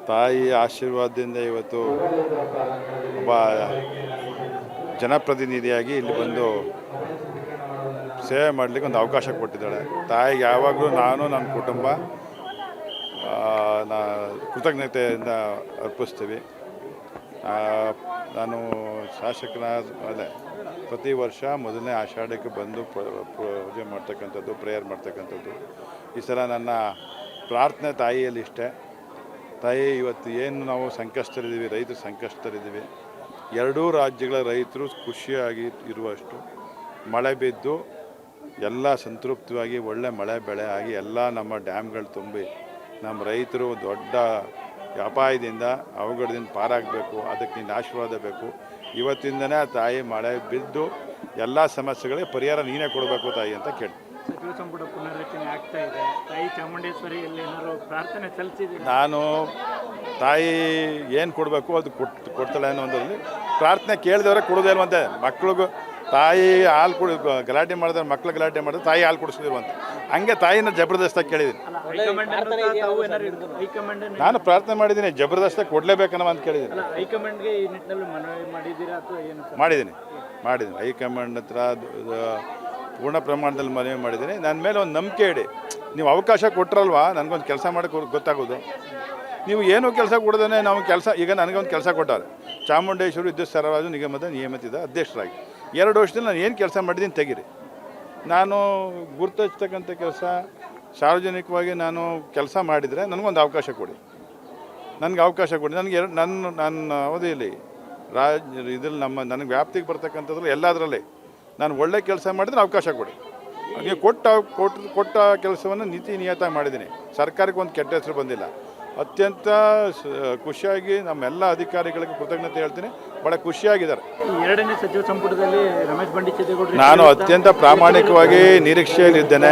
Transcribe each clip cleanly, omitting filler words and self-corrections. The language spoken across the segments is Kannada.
ತಾಯಿ ಆಶೀರ್ವಾದದಿಂದ ಇವತ್ತು ಒಬ್ಬ ಜನಪ್ರತಿನಿಧಿಯಾಗಿ ಇಲ್ಲಿ ಬಂದು ಸೇವೆ ಮಾಡಲಿಕ್ಕೆ ಒಂದು ಅವಕಾಶ ಕೊಟ್ಟಿದ್ದಾಳೆ. ತಾಯಿಗೆ ಯಾವಾಗಲೂ ನಾನು ನನ್ನ ಕುಟುಂಬ ಕೃತಜ್ಞತೆಯಿಂದ ಅರ್ಪಿಸ್ತೀವಿ. ನಾನು ಶಾಸಕನಾದ ಮೇಲೆ ಪ್ರತಿ ವರ್ಷ ಮೊದಲನೇ ಆಷಾಢಕ್ಕೆ ಬಂದು ಪೂಜೆ ಮಾಡ್ತಕ್ಕಂಥದ್ದು, ಪ್ರೇಯರ್ ಮಾಡ್ತಕ್ಕಂಥದ್ದು. ಈ ಸಲ ನನ್ನ ಪ್ರಾರ್ಥನೆ ತಾಯಿಯಲ್ಲಿ ಇಷ್ಟೇ. ತಾಯಿ, ಇವತ್ತು ಏನು ನಾವು ಸಂಕಷ್ಟದಲ್ಲಿದ್ದೀವಿ, ರೈತರು ಸಂಕಷ್ಟದಲ್ಲಿದ್ದೀವಿ. ಎರಡೂ ರಾಜ್ಯಗಳ ರೈತರು ಖುಷಿಯಾಗಿ ಇರುವಷ್ಟು ಮಳೆ ಬಿದ್ದು ಎಲ್ಲ ಸಂತೃಪ್ತವಾಗಿ ಒಳ್ಳೆ ಮಳೆ ಬೆಳೆ ಆಗಿ ಎಲ್ಲ ನಮ್ಮ ಡ್ಯಾಮ್ಗಳು ತುಂಬಿ ನಮ್ಮ ರೈತರು ದೊಡ್ಡ ಅಪಾಯದಿಂದ ಅವಘಡದಿಂದ ಪಾರಾಗಬೇಕು. ಅದಕ್ಕೆ ನಿನ್ನ ಆಶೀರ್ವಾದ ಬೇಕು. ಇವತ್ತಿಂದನೇ ಆ ತಾಯಿ ಮಳೆ ಬಿದ್ದು ಎಲ್ಲ ಸಮಸ್ಯೆಗಳಿಗೆ ಪರಿಹಾರ ನೀನೇ ಕೊಡಬೇಕು ತಾಯಿ ಅಂತ ಕೇಳಿ. ಸಚಿವ ಸಂಪುಟ ಪುನರ್ರಚನೆ ಆಗ್ತಾ ಇದೆ. ತಾಯಿ ಚಾಮುಂಡೇಶ್ವರಿಯಲ್ಲಿ ಏನಾದರೂ ಪ್ರಾರ್ಥನೆ ಸಲ್ಲಿಸಿದ್ದೀನಿ. ನಾನು ತಾಯಿ ಏನು ಕೊಡಬೇಕು ಅದು ಕೊಡ್ತಾಳೆ ಅನ್ನೋ ಒಂದರಲ್ಲಿ ಪ್ರಾರ್ಥನೆ ಕೇಳಿದವರೆ ಕೊಡೋದೇ ಇಲ್ವಂತೆ. ಮಕ್ಳಿಗೂ ತಾಯಿ ಹಾಲು ಗಲಾಟೆ ಮಾಡಿದ್ರೆ, ಮಕ್ಳು ಗಲಾಟೆ ಮಾಡಿದ್ರೆ ತಾಯಿ ಹಾಲು ಕುಡಿಸ್ಲಿಲ್ವಂತೆ. ಹಂಗೆ ತಾಯಿನ ಜಬರ್ದಸ್ತಾಗಿ ಕೇಳಿದ್ದೀನಿ. ನಾನು ಪ್ರಾರ್ಥನೆ ಮಾಡಿದ್ದೀನಿ, ಜಬರ್ದಸ್ತಾಗಿ ಕೊಡಲೇಬೇಕನ್ನೋ ಅಂತ ಕೇಳಿದ್ದೀನಿ. ಹೈಕಮಾಂಡ್ಗೆ ಈ ನಿಟ್ಟಿನಲ್ಲಿ ಮನವಿ ಮಾಡಿದ್ದೀರಾ ಅಥವಾ ಏನು? ಮಾಡಿದ್ದೀನಿ. ಹೈಕಮಾಂಡ್ ಹತ್ರ ಪೂರ್ಣ ಪ್ರಮಾಣದಲ್ಲಿ ಮನವಿ ಮಾಡಿದ್ದೀನಿ. ನನ್ನ ಮೇಲೆ ಒಂದು ನಂಬಿಕೆ ಇಡಿ. ನೀವು ಅವಕಾಶ ಕೊಟ್ಟರಲ್ವಾ ನನಗೊಂದು ಕೆಲಸ ಮಾಡೋಕ್ಕೆ ಗೊತ್ತಾಗೋದು. ನೀವು ಏನೂ ಕೆಲಸ ಕೊಡದೇ ನಾವು ಕೆಲಸ, ಈಗ ನನಗೊಂದು ಕೆಲಸ ಕೊಟ್ಟಾರೆ. ಚಾಮುಂಡೇಶ್ವರಿ ವಿದ್ಯುತ್ ಸರಬರಾಜು ನಿಗಮದ ನಿಯಮಿತ ಅಧ್ಯಕ್ಷರಾಗಿ 2 ವರ್ಷದಲ್ಲಿ ನಾನು ಏನು ಕೆಲಸ ಮಾಡಿದ್ದೀನಿ ತೆಗೀರಿ. ನಾನು ಗುರುತಿಸ್ತಕ್ಕಂಥ ಕೆಲಸ ಸಾರ್ವಜನಿಕವಾಗಿ ನಾನು ಕೆಲಸ ಮಾಡಿದರೆ ನನಗೊಂದು ಅವಕಾಶ ಕೊಡಿ. ನನಗೆ ಅವಕಾಶ ಕೊಡಿ. ನನಗೆ ನನ್ನ ಅವಧಿಯಲ್ಲಿ ಇದ್ರಲ್ಲಿ ನನಗೆ ವ್ಯಾಪ್ತಿಗೆ ಬರ್ತಕ್ಕಂಥದ್ರಲ್ಲಿ ಎಲ್ಲದರಲ್ಲಿ ನಾನು ಒಳ್ಳೆ ಕೆಲಸ ಮಾಡಿದ್ರೆ ಅವಕಾಶ ಕೊಡಿ. ನೀವು ಕೊಟ್ಟ ಕೆಲಸವನ್ನು ನೀತಿ ನಿಯತ ಮಾಡಿದ್ದೀನಿ. ಸರ್ಕಾರಕ್ಕೆ ಒಂದು ಕೆಟ್ಟ ಹೆಸರು ಬಂದಿಲ್ಲ. ಅತ್ಯಂತ ಖುಷಿಯಾಗಿ ನಮ್ಮೆಲ್ಲ ಅಧಿಕಾರಿಗಳಿಗೆ ಕೃತಜ್ಞತೆ ಹೇಳ್ತೀನಿ. ಭಾಳ ಖುಷಿಯಾಗಿದ್ದಾರೆ. ಎರಡನೇ ಸಚಿವ ಸಂಪುಟದಲ್ಲಿ ರಮೇಶ್ ಬಂಡಿಸಿದ್ದೇಗೌಡರು ನಾನು ಅತ್ಯಂತ ಪ್ರಾಮಾಣಿಕವಾಗಿ ನಿರೀಕ್ಷೆಯಲ್ಲಿದ್ದೇನೆ.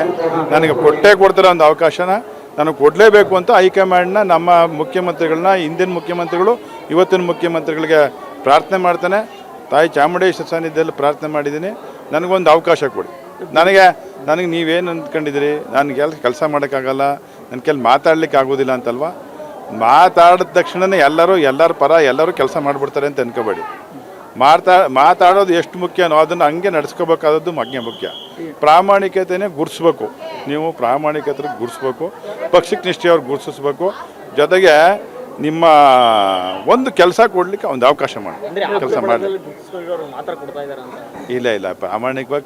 ನನಗೆ ಕೊಡ್ತಿರೋ ಒಂದು ಅವಕಾಶನ ನಾನು ಕೊಡಲೇಬೇಕು ಅಂತ ಹೈಕಮಾಂಡ್ನ ನಮ್ಮ ಮುಖ್ಯಮಂತ್ರಿಗಳನ್ನ, ಹಿಂದಿನ ಮುಖ್ಯಮಂತ್ರಿಗಳು ಇವತ್ತಿನ ಮುಖ್ಯಮಂತ್ರಿಗಳಿಗೆ ಪ್ರಾರ್ಥನೆ ಮಾಡ್ತಾನೆ. ತಾಯಿ ಚಾಮುಂಡೇಶ್ವರಿ ಸಾನ್ನಿಧ್ಯದಲ್ಲಿ ಪ್ರಾರ್ಥನೆ ಮಾಡಿದ್ದೀನಿ. ನನಗೊಂದು ಅವಕಾಶ ಕೊಡಿ. ನನಗೆ ನೀವೇನು ಅಂದ್ಕೊಂಡಿದ್ದೀರಿ, ನನಗೆ ಕೆಲಸ ಮಾಡೋಕ್ಕಾಗಲ್ಲ, ನನ್ನ ಕೈಲಿ ಮಾತಾಡ್ಲಿಕ್ಕೆ ಆಗೋದಿಲ್ಲ ಅಂತಲ್ವ. ಮಾತಾಡಿದ ತಕ್ಷಣವೇ ಎಲ್ಲರ ಪರ ಎಲ್ಲರೂ ಕೆಲಸ ಮಾಡಿಬಿಡ್ತಾರೆ ಅಂತ ಅನ್ಕೋಬೇಡಿ. ಮಾತಾಡೋದು ಎಷ್ಟು ಮುಖ್ಯನೋ ಅದನ್ನು ಹಂಗೆ ನಡೆಸ್ಕೋಬೇಕಾದದ್ದು ಮುಖ್ಯ. ಪ್ರಾಮಾಣಿಕತೆನೇ ಗುರುತಿಸ್ಬೇಕು. ನೀವು ಪ್ರಾಮಾಣಿಕತೆ ಗುರುತಿಸ್ಬೇಕು, ಪಕ್ಷಕ್ಕೆ ನಿಷ್ಠೆಯವ್ರು ಗುರುತಿಸ್ಬೇಕು. ಜೊತೆಗೆ ನಿಮ್ಮ ಒಂದು ಕೆಲಸ ಕೊಡಲಿಕ್ಕೆ ಒಂದು ಅವಕಾಶ ಮಾಡಿ ಕೆಲಸ ಮಾಡಿ. ಇಲ್ಲ, ಪ್ರಾಮಾಣಿಕವಾಗಿ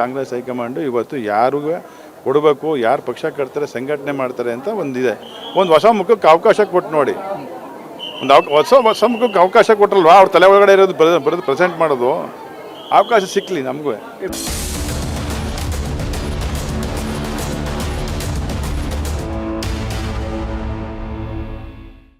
ಕಾಂಗ್ರೆಸ್ ಹೈಕಮಾಂಡು ಇವತ್ತು ಯಾರಿಗೂ ಕೊಡಬೇಕು, ಯಾರು ಪಕ್ಷ ಕಟ್ತಾರೆ, ಸಂಘಟನೆ ಮಾಡ್ತಾರೆ ಅಂತ ಒಂದಿದೆ. ಒಂದು ಹೊಸ ಮುಖಕ್ಕೆ ಅವಕಾಶ ಕೊಟ್ಟು ನೋಡಿ. ಒಂದು ಹೊಸ ಮುಖಕ್ಕೆ ಅವಕಾಶ ಕೊಟ್ಟರಲ್ವಾ, ಅವ್ರ ತಲೆ ಒಳಗಡೆ ಇರೋದು ಬರೆದು ಪ್ರೆಸೆಂಟ್ ಮಾಡೋದು ಅವಕಾಶ ಸಿಕ್ಕಲಿ ನಮಗೂ.